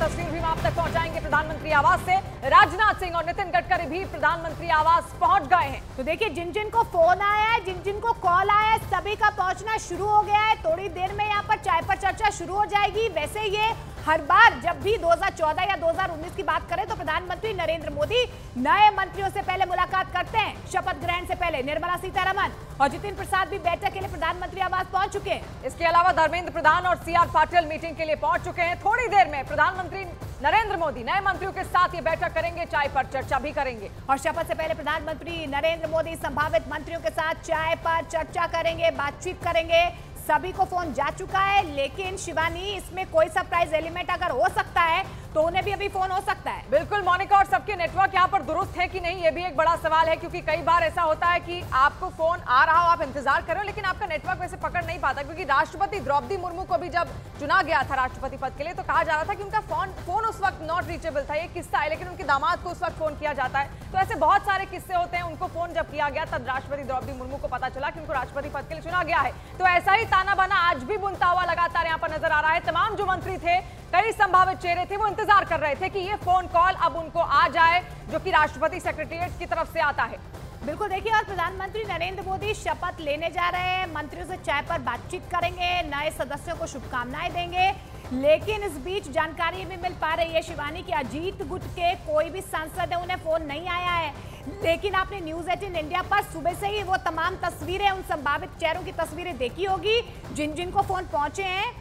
तस्वीर भी आप तक पहुंचाएंगे प्रधानमंत्री आवास से। राजनाथ सिंह और नितिन गडकरी भी प्रधानमंत्री आवास पहुंच गए हैं। तो देखिए, जिन जिन को फोन आया है, जिन जिन को कॉल आया है, सभी का पहुंचना शुरू हो गया है। थोड़ी देर में यहाँ पर चाय पर चर्चा शुरू हो जाएगी। वैसे ये हर बार जब भी 2014 या 2019 की बात करें तो प्रधानमंत्री नरेंद्र मोदी नए मंत्रियों से पहले मुलाकात करते हैं। शपथ ग्रहण से पहले निर्मला सीतारमण और जितिन प्रसाद भी बैठक के लिए प्रधानमंत्री आवास पहुंच चुके हैं। इसके अलावा धर्मेंद्र प्रधान और सीआर पाटिल मीटिंग के लिए पहुंच चुके हैं। थोड़ी देर में प्रधानमंत्री नरेंद्र मोदी नए मंत्रियों के साथ ये बैठक करेंगे, चाय पर चर्चा भी करेंगे। और शपथ से पहले प्रधानमंत्री नरेंद्र मोदी संभावित मंत्रियों के साथ चाय पर चर्चा करेंगे, बातचीत करेंगे। सभी को फोन जा चुका है, लेकिन शिवानी, इसमें कोई सरप्राइज एलिमेंट अगर हो सकता है तो उन्हें भी अभी फोन हो सकता है। बिल्कुल मोनिका, और सबके नेटवर्क यहाँ पर दुरुस्त है कि नहीं, ये भी एक बड़ा सवाल है, क्योंकि कई बार ऐसा होता है कि आपको फोन आ रहा हो, आप इंतजार कर रहे हो, लेकिन आपका नेटवर्क वैसे पकड़ नहीं पाता। क्योंकि राष्ट्रपति द्रौपदी मुर्मू को भी जब चुना गया था राष्ट्रपति पद के लिए तो कहा जा रहा था कि उनका फोन उस वक्त नॉट रीचेबल था। ये किस्सा है, लेकिन उनके दामाद को उस वक्त फोन किया जाता है। तो ऐसे बहुत सारे किस्से होते हैं। उनको फोन जब किया गया तब राष्ट्रपति द्रौपदी मुर्मू को पता चला कि उनको राष्ट्रपति पद के लिए चुना गया है। तो ऐसा ही ताना बाना आज भी बुनता हुआ लगातार यहाँ पर नजर आ रहा है। तमाम जो मंत्री थे, कई संभावित चेहरे थे, वो इंतजार कर रहे थे कि ये फोन कॉल अब उनको आ जाए, जो कि राष्ट्रपति सेक्रेटेरिएट की तरफ से आता है। बिल्कुल, देखिए, और प्रधानमंत्री नरेंद्र मोदी शपथ लेने जा रहे हैं, मंत्रियों से चाय पर बातचीत करेंगे, नए सदस्यों को शुभकामनाएं देंगे। लेकिन इस बीच जानकारी भी मिल पा रही है शिवानी कि अजीत गुट के कोई भी सांसद है, उन्हें फोन नहीं आया है। लेकिन आपने न्यूज 18 इंडिया पर सुबह से ही वो तमाम तस्वीरें, उन संभावित चेहरों की तस्वीरें देखी होगी जिन जिन को फोन पहुंचे हैं।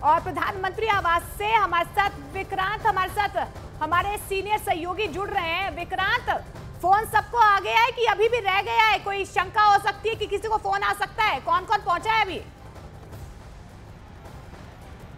और प्रधानमंत्री आवास से हमारे साथ विक्रांत, हमारे साथ हमारे सीनियर सहयोगी जुड़ रहे हैं। विक्रांत, फोन सबको आ गया है कि अभी भी रह गया है? कोई शंका हो सकती है कि किसी को फोन आ सकता है? कौन कौन पहुंचा है अभी?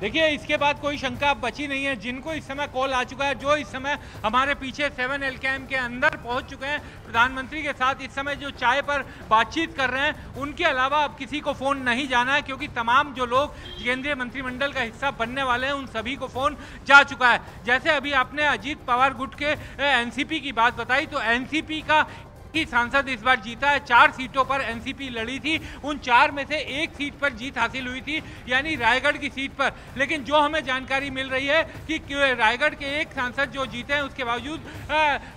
देखिए, इसके बाद कोई शंका अब बची नहीं है। जिनको इस समय कॉल आ चुका है, जो इस समय हमारे पीछे 7L कैम्प के अंदर पहुंच चुके हैं प्रधानमंत्री के साथ, इस समय जो चाय पर बातचीत कर रहे हैं, उनके अलावा अब किसी को फोन नहीं जाना है, क्योंकि तमाम जो लोग केंद्रीय मंत्रिमंडल का हिस्सा बनने वाले हैं उन सभी को फोन जा चुका है। जैसे अभी आपने अजीत पवार गुट के एनसीपी की बात बताई, तो एनसीपी का की सांसद इस बार जीता है। 4 सीटों पर एनसीपी लड़ी थी, उन 4 में से 1 सीट पर जीत हासिल हुई थी, यानी रायगढ़ की सीट पर। लेकिन जो हमें जानकारी मिल रही है कि रायगढ़ के एक सांसद जो जीते हैं, उसके बावजूद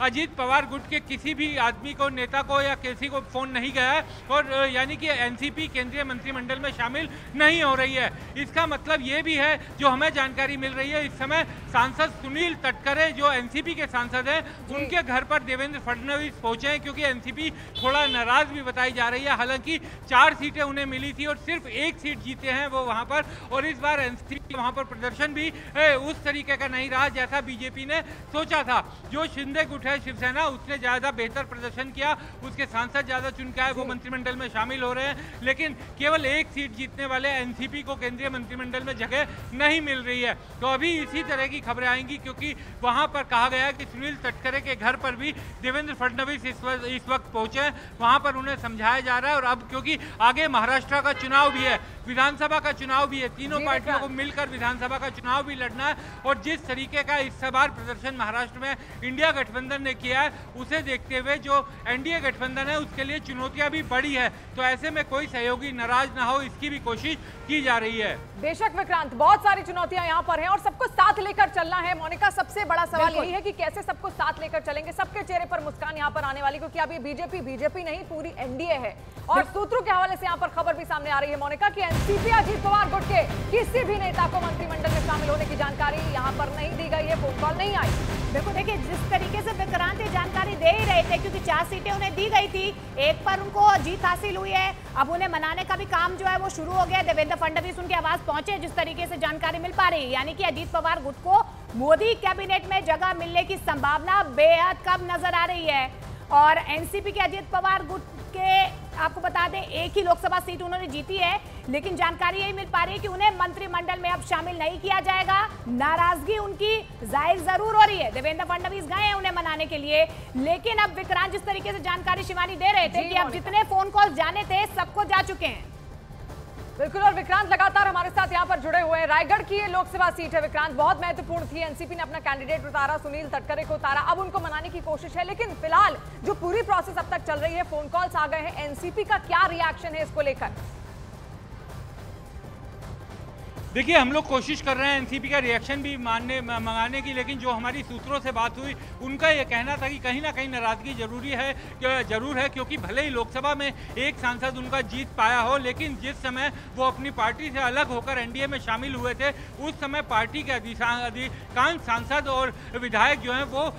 अजीत पवार गुट के किसी भी आदमी को, नेता को या किसी को फोन नहीं गया है, और यानी कि एनसीपी केंद्रीय मंत्रिमंडल में शामिल नहीं हो रही है। इसका मतलब ये भी है, जो हमें जानकारी मिल रही है, इस समय सांसद सुनील तटकरे जो एनसीपी के सांसद हैं, उनके घर पर देवेंद्र फडणवीस पहुंचे हैं, क्योंकि एनसीपी थोड़ा नाराज भी बताई जा रही है। हालांकि 4 सीटें उन्हें मिली थी और सिर्फ 1 सीट जीते हैं वो वहां पर, और इस बार एनसीपी वहां पर प्रदर्शन भी उस तरीके का नहीं रहा जैसा बीजेपी ने सोचा था। जो शिंदे गुट है, शिवसेना, उसने ज्यादा बेहतर प्रदर्शन किया, उसके सांसद ज्यादा चुन के आए, वो मंत्रिमंडल में शामिल हो रहे हैं। लेकिन केवल 1 सीट जीतने वाले एनसीपी को केंद्रीय मंत्रिमंडल में जगह नहीं मिल रही है। तो अभी इसी तरह की खबरें आएंगी, क्योंकि वहां पर कहा गया है कि सुनील तटकरे के घर पर भी देवेंद्र फडणवीस इस वक्त पहुंचे हैं, वहां पर उन्हें समझाया जा रहा है। और अब क्योंकि आगे महाराष्ट्र का चुनाव भी है, विधानसभा का चुनाव भी है, तीनों पार्टियों को मिलकर विधानसभा का चुनाव भी लड़ना है, और जिस तरीके का इस बार प्रदर्शन महाराष्ट्र में इंडिया गठबंधन ने किया है, उसे देखते हुए जो एनडीए गठबंधन है उसके लिए चुनौतियां भी बड़ी है। तो ऐसे में कोई सहयोगी नाराज ना हो, इसकी भी कोशिश की जा रही है। बेशक विक्रांत, बहुत सारी चुनौतियां यहाँ पर हैं और सबको साथ लेकर चलना है। मोनिका, सबसे बड़ा सवाल यही है कि कैसे सबको साथ लेकर चलेंगे, सबके चेहरे पर मुस्कान यहाँ पर आने वाली, क्योंकि अब ये बीजेपी नहीं, पूरी एनडीए है। और सूत्रों के हवाले से यहाँ पर खबर भी सामने आ रही है मोनिका कि एनसीपी अजीत पवार गुट के किसी भी नेता को मंत्रिमंडल में शामिल होने की जानकारी यहाँ पर नहीं दी गई है, फोन कॉल नहीं आई। देखो, देखिए, जिस तरीके से विक्रांत ये जानकारी दे ही रहे थे, क्योंकि 4 सीटें उन्हें दी गई थी, 1 पर उनको जीत हासिल हुई है, अब उन्हें मनाने का भी काम जो है वो शुरू हो गया। देवेंद्र फडणवीस उनके आवास पहुंचे, जिस तरीके से जानकारी मिल पा रही है, यानी कि अजीत पवार गुट को मोदी कैबिनेट में जगह मिलने की संभावना बेहद कम नजर आ रही है। और एनसीपी के अजीत पवार गुट के, आपको बता दें, 1 ही लोकसभा सीट उन्होंने जीती है, लेकिन जानकारी यही मिल पा रही है कि उन्हें मंत्रिमंडल में अब शामिल नहीं किया जाएगा। नाराजगी उनकी जाहिर जरूर हो रही है, देवेंद्र फडणवीस गए हैं उन्हें मनाने के लिए, लेकिन अब विक्रांत जिस तरीके से जानकारी शिवानी दे रहे थे कि अब जितने फोन कॉल जाने थे सबको जा चुके हैं। बिल्कुल, और विक्रांत लगातार हमारे साथ यहाँ पर जुड़े हुए हैं। रायगढ़ की ये लोकसभा सीट है विक्रांत, बहुत महत्वपूर्ण थी। एनसीपी ने अपना कैंडिडेट उतारा, सुनील तटकरे को उतारा, अब उनको मनाने की कोशिश है। लेकिन फिलहाल जो पूरी प्रोसेस अब तक चल रही है, फोन कॉल्स आ गए हैं, एनसीपी का क्या रिएक्शन है इसको लेकर? देखिए, हम लोग कोशिश कर रहे हैं एनसीपी का रिएक्शन भी मंगाने की, लेकिन जो हमारी सूत्रों से बात हुई उनका ये कहना था कि कहीं ना कहीं नाराजगी जरूर है, क्योंकि भले ही लोकसभा में एक सांसद उनका जीत पाया हो, लेकिन जिस समय वो अपनी पार्टी से अलग होकर एनडीए में शामिल हुए थे उस समय पार्टी के अधिकांश सांसद और विधायक जो हैं वो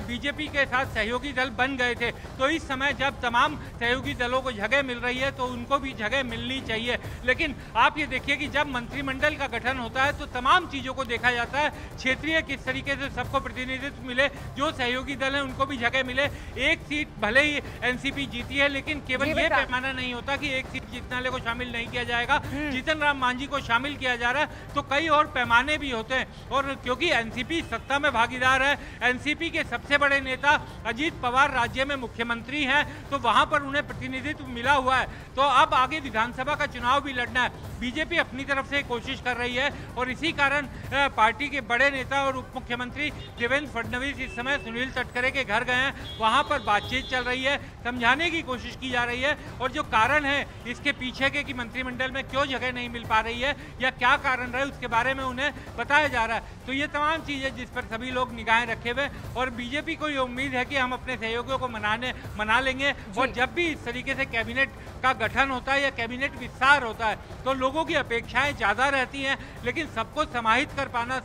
बीजेपी के साथ सहयोगी दल बन गए थे। तो इस समय जब तमाम सहयोगी दलों को जगह मिल रही है तो उनको भी जगह मिलनी चाहिए। लेकिन आप ये देखिए कि जब मंत्रिमंडल का गठन होता है तो तमाम चीज़ों को देखा जाता है, क्षेत्रीय किस तरीके से सबको प्रतिनिधित्व मिले, जो सहयोगी दल हैं उनको भी जगह मिले। एक सीट भले ही एनसीपी जीती है, लेकिन केवल ये पैमाना नहीं होता कि एक सीट जीतने वाले को शामिल नहीं किया जाएगा। जीतन राम मांझी को शामिल किया जा रहा है तो कई और पैमाने भी होते हैं, और क्योंकि एनसीपी सत्ता में भागीदार है, एनसीपी के सबसे बड़े नेता अजीत पवार राज्य में मुख्यमंत्री हैं, तो वहां पर उन्हें प्रतिनिधित्व मिला हुआ है। तो अब आगे विधानसभा का चुनाव भी लड़ना है। बीजेपी अपनी तरफ से कोशिश कर रही है और इसी कारण पार्टी के बड़े नेता और उप मुख्यमंत्री देवेंद्र फडणवीस इस समय सुनील तटकरे के घर गए हैं, वहां पर बातचीत चल रही है, समझाने की कोशिश की जा रही है, और जो कारण है इसके पीछे के कि मंत्रिमंडल में क्यों जगह नहीं मिल पा रही है या क्या कारण रहे उसके बारे में उन्हें बताया जा रहा है। तो ये तमाम चीजें जिस पर सभी लोग निगाहें रखे हुए, और बीजेपी को ये उम्मीद है कि हम अपने सहयोगियों को मना लेंगे, और जब भी इस तरीके से कैबिनेट का गठन होता है या कैबिनेट विस्तार होता है तो लोगों की अपेक्षाएं ज्यादा रहती हैं, लेकिन सबको समाहित कर पाना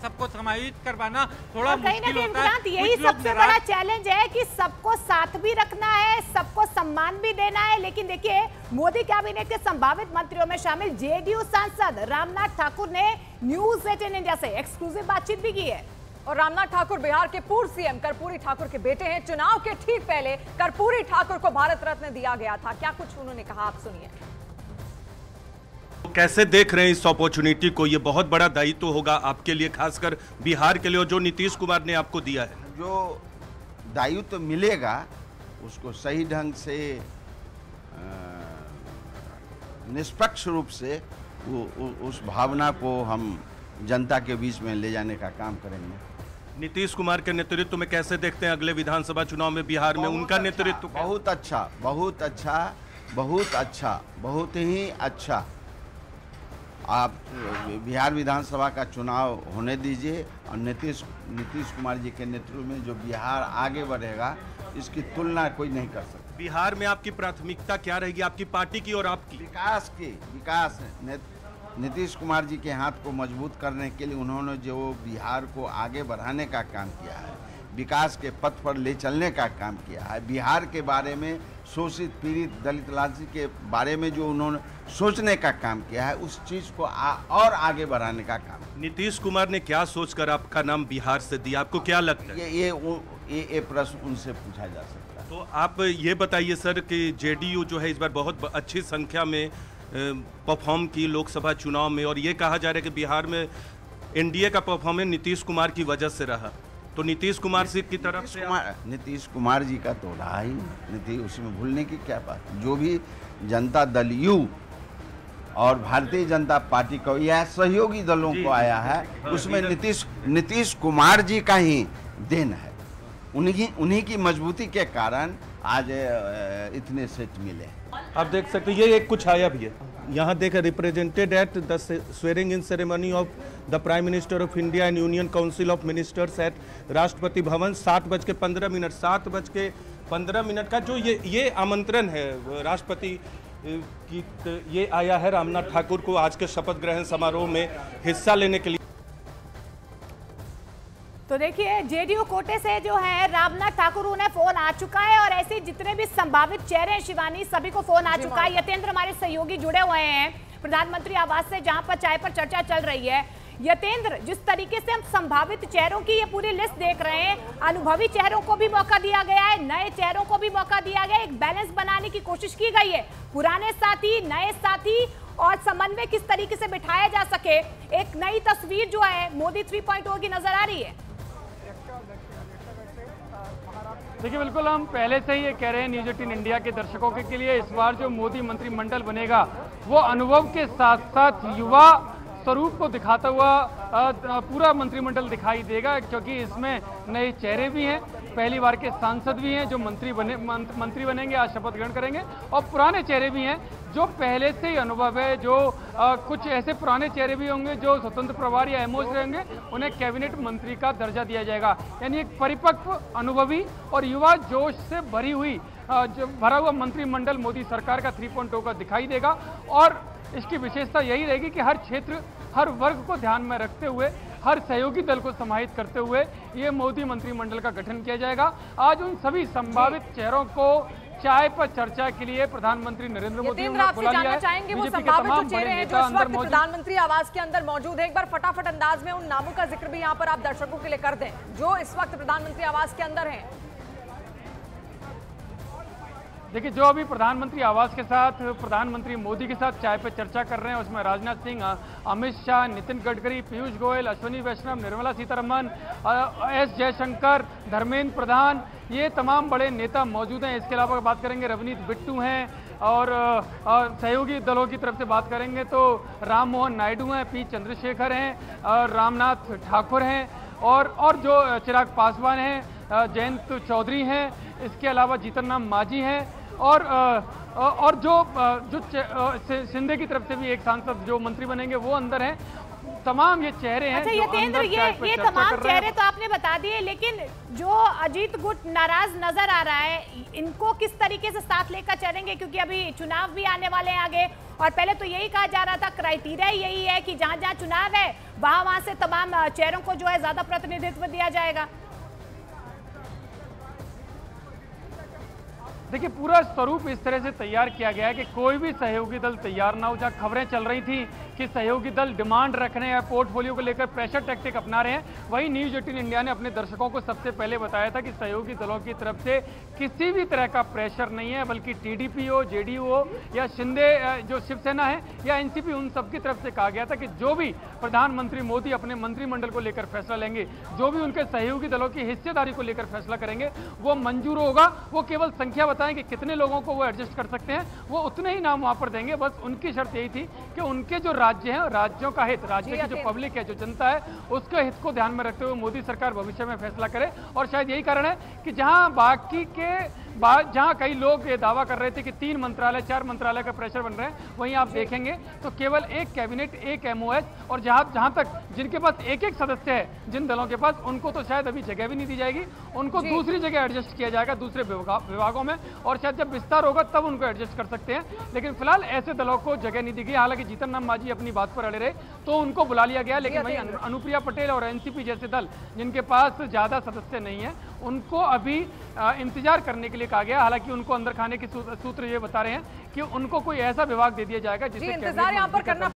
थोड़ा मुश्किल होता है। यही सबसे बड़ा चैलेंज है कि सबको साथ भी रखना है, सबको सम्मान भी देना है। लेकिन देखिए, मोदी कैबिनेट के संभावित मंत्रियों में शामिल जेडीयू सांसद रामनाथ ठाकुर ने न्यूज 18 इंडिया से एक्सक्लूसिव बातचीत भी की है। और रामनाथ ठाकुर बिहार के पूर्व सीएम कर्पूरी ठाकुर के बेटे हैं। चुनाव के ठीक पहले कर्पूरी ठाकुर को भारत रत्न दिया गया था। क्या कुछ उन्होंने कहा, आप सुनिए। कैसे देख रहे हैं इस अपॉर्चुनिटी को? ये बहुत बड़ा दायित्व होगा आपके लिए, खासकर बिहार के लिए, और जो नीतीश कुमार ने आपको दिया है। जो दायित्व मिलेगा उसको सही ढंग से निष्पक्ष रूप से उस भावना को हम जनता के बीच में ले जाने का काम करेंगे। नीतीश कुमार के नेतृत्व में कैसे देखते हैं अगले विधानसभा चुनाव में बिहार में उनका नेतृत्व? बहुत अच्छा, बहुत अच्छा, बहुत अच्छा, बहुत ही अच्छा। आप बिहार विधानसभा का चुनाव होने दीजिए और नीतीश कुमार जी के नेतृत्व में जो बिहार आगे बढ़ेगा इसकी तुलना कोई नहीं कर सकता। बिहार में आपकी प्राथमिकता क्या रहेगी, आपकी पार्टी की और आपकी? विकास। नीतीश कुमार जी के हाथ को मजबूत करने के लिए उन्होंने जो बिहार को आगे बढ़ाने का काम किया है, विकास के पथ पर ले चलने का काम किया है, बिहार के बारे में शोषित पीड़ित दलित लालची के बारे में जो उन्होंने सोचने का काम किया है, उस चीज़ को और आगे बढ़ाने का काम। नीतीश कुमार ने क्या सोचकर आपका नाम बिहार से दिया, आपको क्या लगता है? ये प्रश्न उनसे पूछा जा सकता है। तो आप ये बताइए सर कि जेडीयू जो है इस बार बहुत अच्छी संख्या में परफॉर्म की लोकसभा चुनाव में, और ये कहा जा रहा है कि बिहार में एनडीए का परफॉर्मेंस नीतीश कुमार की वजह से रहा, तो नीतीश कुमार से की तरफ से नीतीश कुमार जी का तो रहा ही, नीतीश उसमें भूलने की क्या बात। जो भी जनता दल यू और भारतीय जनता पार्टी को या सहयोगी दलों को आया है, उसमें नीतीश कुमार जी का ही देन है। उन्हीं की मजबूती के कारण आज इतने सीट मिले। आप देख सकते हैं, ये एक कुछ आया भी है यहाँ, देखें, represented at the swearing in ceremony of the prime minister of India and union council of ministers at Rashtrapati Bhavan 7:15 का जो ये आमंत्रण है राष्ट्रपति की, ये आया है रामनाथ ठाकुर को आज के शपथ ग्रहण समारोह में हिस्सा लेने के लिए। तो देखिए, जेडीयू कोटे से जो है रामनाथ ठाकुर, उन्हें फोन आ चुका है, और ऐसे जितने भी संभावित चेहरे हैं शिवानी, सभी को फोन आ चुका है। यतेंद्र हमारे सहयोगी जुड़े हुए हैं प्रधानमंत्री आवास से, जहां पर चाय पर चर्चा चल रही है। यतेंद्र, जिस तरीके से हम संभावित चेहरों की ये पूरी लिस्ट देख रहे हैं, अनुभवी चेहरों को भी मौका दिया गया है, नए चेहरों को भी मौका दिया गया है, एक बैलेंस बनाने की कोशिश की गई है, पुराने साथी, नए साथी, और समन्वय किस तरीके से बिठाया जा सके। एक नई तस्वीर जो है मोदी 3.0 की नजर आ रही है। देखिए, बिल्कुल हम पहले से ही ये कह रहे हैं न्यूज 18 इंडिया के दर्शकों के लिए, इस बार जो मोदी मंत्रिमंडल बनेगा वो अनुभव के साथ साथ युवा स्वरूप को दिखाता हुआ पूरा मंत्रिमंडल दिखाई देगा, क्योंकि इसमें नए चेहरे भी हैं, पहली बार के सांसद भी हैं जो मंत्री बनेंगे, आज शपथ ग्रहण करेंगे, और पुराने चेहरे भी हैं जो पहले से ही अनुभव है, जो कुछ ऐसे पुराने चेहरे भी होंगे जो स्वतंत्र प्रभार या एमओस रहेंगे, उन्हें कैबिनेट मंत्री का दर्जा दिया जाएगा। यानी एक परिपक्व, अनुभवी और युवा जोश से भरी हुई जो भरा हुआ मंत्रिमंडल मोदी सरकार का 3.0 का दिखाई देगा। और इसकी विशेषता यही रहेगी कि हर क्षेत्र, हर वर्ग को ध्यान में रखते हुए, हर सहयोगी दल को समाहित करते हुए ये मोदी मंत्रिमंडल का गठन किया जाएगा। आज उन सभी संभावित चेहरों को चाय पर चर्चा के लिए प्रधानमंत्री नरेंद्र मोदी ने बुला लिया है। चाहेंगे वो संभावित जो चेहरे हैं जो इस वक्त प्रधानमंत्री आवास के अंदर मौजूद है, एक बार फटाफट अंदाज में उन नामों का जिक्र भी यहाँ पर आप दर्शकों के लिए कर दें जो इस वक्त प्रधानमंत्री आवास के अंदर हैं। देखिए, जो अभी प्रधानमंत्री आवास के साथ प्रधानमंत्री मोदी के साथ चाय पे चर्चा कर रहे हैं उसमें राजनाथ सिंह, अमित शाह, नितिन गडकरी, पीयूष गोयल, अश्विनी वैष्णव, निर्मला सीतारमन, एस जयशंकर, धर्मेंद्र प्रधान, ये तमाम बड़े नेता मौजूद हैं। इसके अलावा बात करेंगे रवनीत बिट्टू हैं, और सहयोगी दलों की तरफ से बात करेंगे तो राम मोहन नायडू हैं, पी चंद्रशेखर हैं, और रामनाथ ठाकुर हैं, और जो चिराग पासवान हैं, जयंत चौधरी हैं, इसके अलावा जीतन राम मांझी हैं, और जो शिंदे की तरफ से भी एक सांसद जो मंत्री बनेंगे वो अंदर हैं। तमाम ये चेहरे हैं। अच्छा यतेंद्र, ये तमाम चेहरे तो आपने बता दिए, लेकिन जो अजीत गुट नाराज नजर आ रहा है, इनको किस तरीके से साथ लेकर चलेंगे? क्योंकि अभी चुनाव भी आने वाले हैं आगे, और पहले तो यही कहा जा रहा था, क्राइटेरिया यही है कि जहां जहां चुनाव है वहां से तमाम चेहरों को जो है ज्यादा प्रतिनिधित्व दिया जाएगा। देखिए, पूरा स्वरूप इस तरह से तैयार किया गया है कि कोई भी सहयोगी दल तैयार ना हो। जहाँ खबरें चल रही थी कि सहयोगी दल डिमांड रख रहे हैं, पोर्टफोलियो को लेकर प्रेशर टैक्टिक अपना रहे हैं, वहीं न्यूज 18 इंडिया ने अपने दर्शकों को सबसे पहले बताया था कि सहयोगी दलों की तरफ से किसी भी तरह का प्रेशर नहीं है, बल्कि टीडीपी हो, जेडीयू हो या शिंदे जो शिवसेना है या एनसीपी, उन सबकी तरफ से कहा गया था कि जो भी प्रधानमंत्री मोदी अपने मंत्रिमंडल को लेकर फैसला लेंगे, जो भी उनके सहयोगी दलों की हिस्सेदारी को लेकर फैसला करेंगे, वो मंजूर होगा। वो केवल संख्या बताएं कि कितने लोगों को वो एडजस्ट कर सकते हैं, वो उतने ही नाम वहां पर देंगे। बस उनकी शर्त यही थी कि उनके जो राज्य हैं, राज्यों का हित, राज्य की जो पब्लिक है, जो जनता है, उसके हित को ध्यान में रखते हुए मोदी सरकार भविष्य में फैसला करे। और शायद यही कारण है कि जहां कई लोग ये दावा कर रहे थे कि 3 मंत्रालय 4 मंत्रालय का प्रेशर बन रहे हैं, वहीं आप देखेंगे तो केवल एक कैबिनेट, एक एमओएस, और जहां तक जिनके पास एक सदस्य है, जिन दलों के पास, उनको तो शायद अभी जगह भी नहीं दी जाएगी, उनको दूसरी जगह एडजस्ट किया जाएगा दूसरे विभागों में, और शायद जब विस्तार होगा तब उनको एडजस्ट कर सकते हैं। लेकिन फिलहाल ऐसे दलों को जगह नहीं दी गई। हालांकि जीतन राम मांझी अपनी बात पर अड़े रहे तो उनको बुला लिया गया, लेकिन वहीं अनुप्रिया पटेल और एनसीपी जैसे दल जिनके पास ज्यादा सदस्य नहीं है, उनको अभी इंतजार करने के लिए कहा गया। हालांकि उनको अंदर खाने के सूत्र ये बता रहे हैं कि उनको कोई ऐसा विभाग दे दिया जाएगा जिससे इंतजार यहाँ पर करना